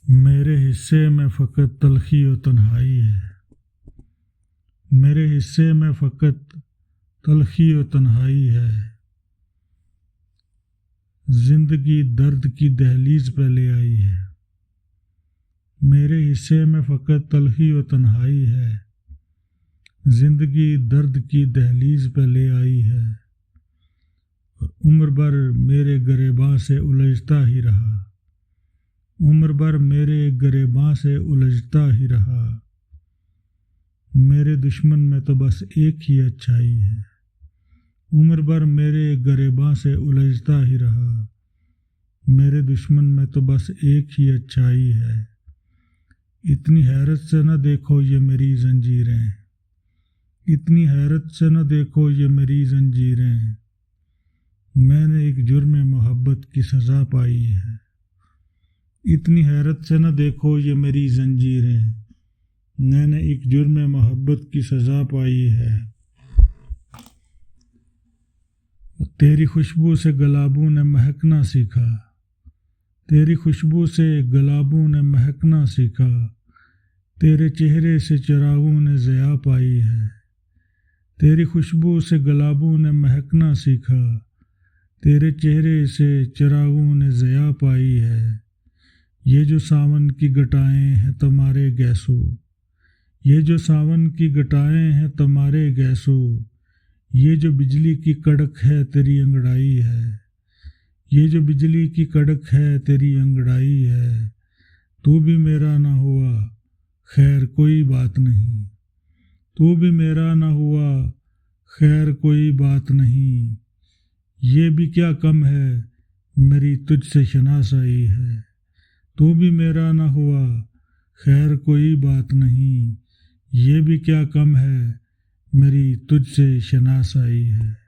میرے حصے میں فقط تلخی و تنہائی ہے، میرے حصے میں فقط تلخی و تنہائی ہے۔ زندگی درد کی دہلیز پہ لے آئی ہے، میرے حصے میں فقط تلخی و تنہائی ہے۔ زندگی درد کی دہلیز پہ لے آئی ہے، اور عمر بھر میرے گریباں سے الجھتا ہی رہا، عمر بھر میرے گریباں سے الجھتا ہی رہا۔ میرے دشمن میں تو بس ایک ہی اچھائی ہے، عمر بھر میرے گریباں سے الجھتا ہی رہا۔ میرے دشمن میں تو بس ایک ہی اچھائی ہے۔ اتنی حیرت سے نہ دیکھو یہ میری زنجیریں، اتنی حیرت سے نہ دیکھو یہ میری زنجیریں۔ میں نے ایک جرم محبت کی سزا پائی ہے، اتنی حیرت سے نہ دیکھو یہ میری زنجیریں۔ میں نے ایک جرم محبت کی سزا پائی ہے۔ تیری خوشبو سے گلابوں نے مہکنا سیکھا، تیری خوشبو سے گلابوں نے مہکنا سیکھا۔ تیرے چہرے سے چراغوں نے ضیاء پائی ہے، تیری خوشبو سے گلابوں نے مہکنا سیکھا۔ تیرے چہرے سے چراغوں نے ضیاء پائی ہے۔ یہ جو ساون کی گٹائیں ہیں تمہارے گیسو، یہ جو ساون کی گٹائیں ہیں تمہارے گیسو۔ یہ جو بجلی کی کڑک ہے تیری انگڑائی ہے، یہ جو بجلی کی کڑک ہے تیری انگڑائی ہے۔ تو بھی میرا نہ ہوا خیر کوئی بات نہیں، تو بھی میرا نہ ہوا خیر کوئی بات نہیں۔ یہ بھی کیا کم ہے میری تجھ سے شناسائی ہے، تو بھی میرا نہ ہوا خیر کوئی بات نہیں۔ یہ بھی کیا کم ہے میری تجھ سے شناسائی ہے۔